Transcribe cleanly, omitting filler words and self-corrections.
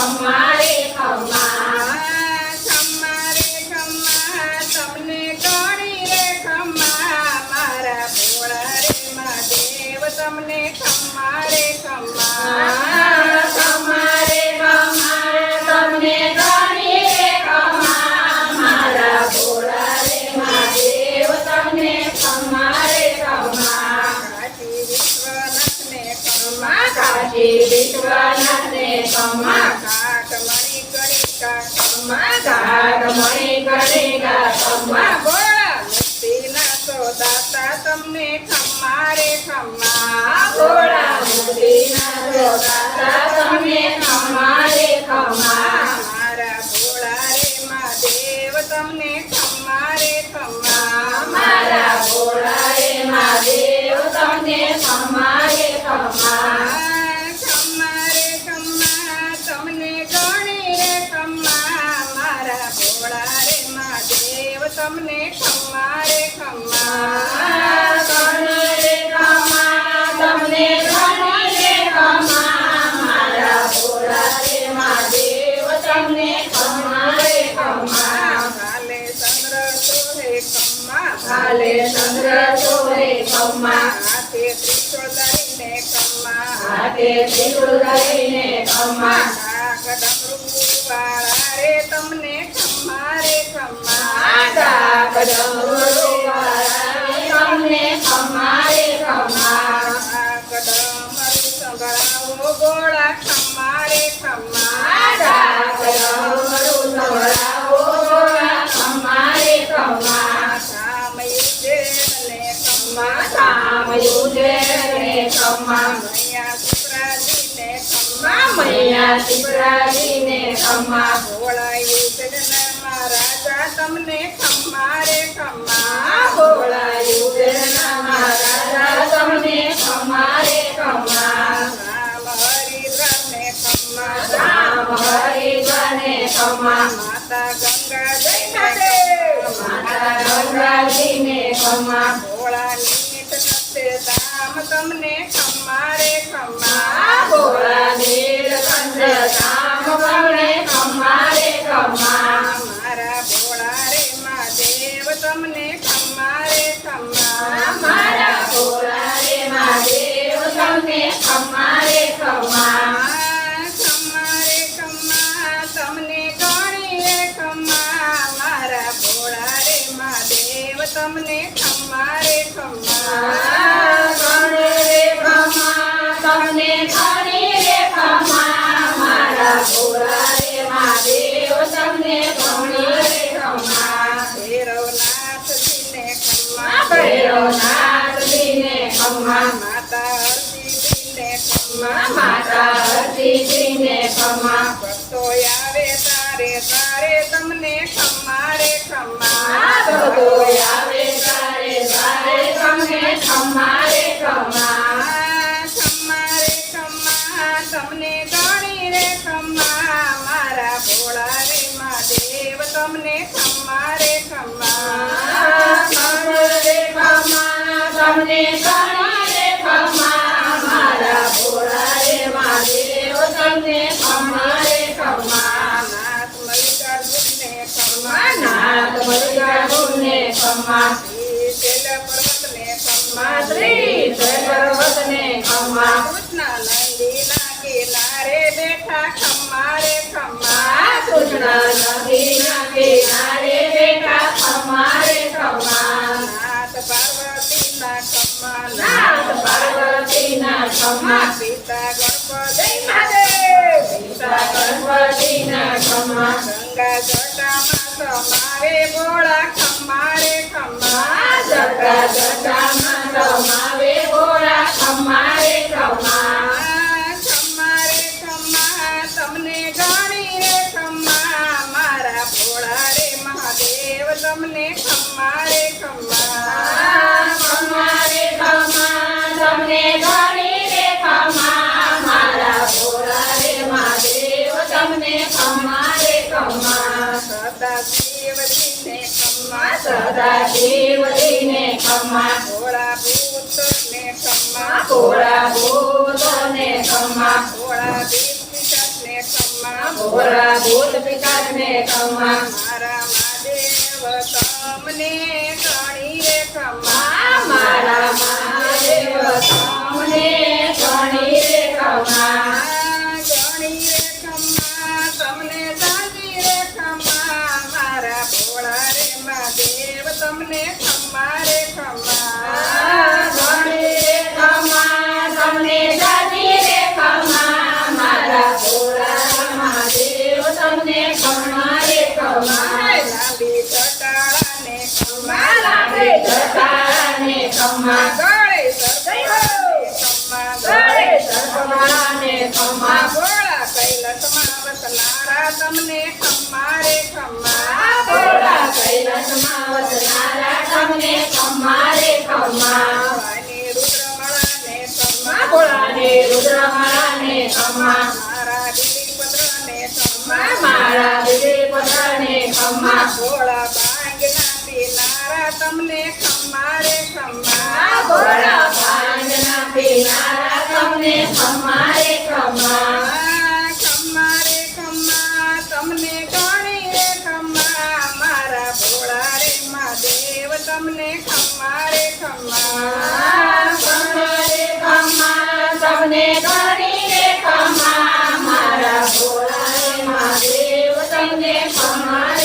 ખમ્મા રે ખમ્મા ખમ્મા રે ખમ્મા તમને ગણી રે ખમ્મા મારા ભોળા રે મહાદેવ તમને ખમ્મા રે ખમ્મા ખમ્મા રે ખમ્મા તમને ગણી રે ખમ્મા મારા ભોળા રે મહાદેવ તમને ખમ્મા રે ખમ્મા કાશી વિશ્વનાથને ખમ્મા કાશી વિશ્વનાથને ખમ્મા ઘાટ મણી ગણિકા ખમ્મા ઘાટ મણી ગણિકા ખમ્મા ભોળા મુક્તિના સોદાતા તમને ખમ્મા રે ખમ્મા ભોળા મુક્તિના દાતા તમને ખમ્મા રે ખમ્મા મારા ભોળા રે મહાદેવ તમને ખમ્મા રે ખમ્મા મારા ભોળા રે મહાદેવ તમને ખમ્મા રે ખમ્મા ખમ્મા રે ખમ્મા તમને ગણી રે ખમ્મા મારા ભોળા રે મહાદેવ તમને ખમ્મા રે ખમ્મા ગણી રે ખમ્મા તમને ગણી રે ખમ્મા મારા ભોળા રે મહાદેવ તમને ખમ્મા રે ખમ્મા ભાલે ચંદ્ર સોહે ખમ્મા ભાલે ચંદ્ર સોહે ખમ્મા હાથે ત્રિશૂળ ધરીને ખમ્મા હાથે ત્રિશૂળ ધરીને ખમ્મા ઢાક ડમરૂ વાળા રે તમને ખમ્મા રે ખમ્મા ઢાક ડમરૂ વાળા રે તમને ખમ્મા રે ખમ્મા ઢાક ડમરૂ સંભળાવો ગોળા ખમ્મા રે ખમ્મા ઢાક ડમરૂ સંભળાવો ગોળા ખમ્મા રે ખમ્મા ધામ યુજે ને ખમ્મા ધામ યુજે રે ખમ્મા મૈયા સુરાજીને ખમ્મા મૈયા શિવરાજીને ખમ્મા ભોળા યુજના મહારાજા તમને ખમ્મા રે ખમ્મા ભોળા યુગના મહારાજા તમને ખમ્મા રે ખમ્મા રામ હરિદ્વારને ખમ્મા રામ હરિદ્વારને ખમ્મા માતા ગંગા જઈને માતા ગંગાજીને ખમ્મા ભોળા નીત નસે ધામ તમને ખમ્મા રે ખમ્મા ભોળા નીલકંઠ ધામ તમને ખમ્મા રે ખમ્મા મારા ભોળા રે મહાદેવ તમને ખમ્મા રે ખમ્મા મારા ભોળા રે મહાદેવ તમને ખમ્મા રે ખમ્મા ખમ્મા રે ખમ્મા તમને ગણી રે ખમ્મા મારા ભોળા રે મહાદેવ તમને ખમ્મા રે ખમ્મા ગણે રે ખમ્મા તમને ગણી રે ખમ્મા મારા ભોળા રે મહાદેવ તમને ગણી રે ખમ્મા ભૈરવનાથજીને ખમ્મા ભૈરવનાથજીને ખમ્મા માતા હરજીજીને ખમ્મા માતા હરજીજીને ખમ્મા ભક્તો આવે તારે તારે તમને ખમ્મા રે ખમ્મા ભક્તો આવે તારે તારે તમને ખમ્મા રે ખમ્મા ખમ્મા રે ખમ્મા તમને ગણી રે ખમ્મા મારા ભોળા રે મહાદેવ તમને ખમ્મા રે ખમ્મા ગણે રે ખમ્મા તમને ગણી રે ખમ્મા મારા ભોળા રે મહાદેવ તમને ખમ્મા રે ખમ્મા નાથ મલ્લિકાર્જુનને ખમ્મા નાથ મલ્લિકાર્જુનને ખમ્મા શૈલ પર્વતને ખમ્મા શ્રી પર્વતને ખમ્મા કૃષ્ણ નદીના કિનારે બેઠા ખમ્મા રે ખમ્મા કૃષ્ણ નદીના કિનારે બેઠા ખમ્મા રે ખમ્મા નાથ પાર્વતીના ખમ્મા નાથ પાર્વતીના ખમ્મા પિતા ગણપતિ મહાદેવ પિતા ગણપતિના ખમ્મા ગંગા જટામાં સમારે ભોળા ખમ્મા રે ખમ્મા જટા જટામાં રમાવે ભોળા ખમ્મા રે ખમ્મા ખમ્મા રે ખમ્મા તમને ગણી રે ખમ્મા મારા ભોળા રે મહાદેવ તમને ખમ્મા રે ખમ્મા ખમ્મા રે ખમ્મા તમને ગણી રે ખમ્મા મારા ભોળા રે મહાદેવ તમને ખમ્મા રે ખમ્મા સદા શિવજીને ખમ્મા સદા શિવજીને ખમ્મા ભોળા ભૂતને ખમ્મા ભોળા ભૂતોને ખમ્મા ભોળા દીપને ખમ્મા ખમ્મા ભોળા ભૂત પિતાને ખમ્મા મારા મહાદેવ તમને ઘણી રે ખમ્મા મારા મહાદેવ તમને ઘણી રે ખમ્મા ઘણી રે ખમ્મા તમને દાદી રે ખમ્મા મારા ભોળા રે મહાદેવ તમને ખમ્મા રે ખમ્મા ઘણી રે ખમ્મા તમને દાદી રે ખમ્મા મારા ભોળા મહાદેવ તમને ખમ્મા રે ખમ્મા લાંબી જટાળાને ખમ્મા લાંબી જટાળાને ખમ્મા ગળે સરખવાને ખમ્મા ગળે સરખવાળાને ખમ્મા ભોળા કૈલાસમાં વસનારા તમને ખમ્મા રે ખમ્મા ભોળા કૈલાસમાં વસનારા તમને ખમ્મા રે ખમ્મા ભોળાને રુદ્રમાળાને ખમ્મા ભોળાને રુદ્રમાળાને ખમ્મા મારા બીલીપત્રને ખમ્મા મારા બીલીપત્રને ખમ્મા ભોળા ભાંગના પીનારા તમને ખમ્મા રે ખમ્મા ભોળા ભાંગના પીનારા તમને ખમ્મા રે ખમ્મા ખમ્મા રે ખમ્મા તમને ઘણી રે ખમ્મા મારા ભોળા રે મહાદેવ તમને ખમ્મા રે ખમ્મા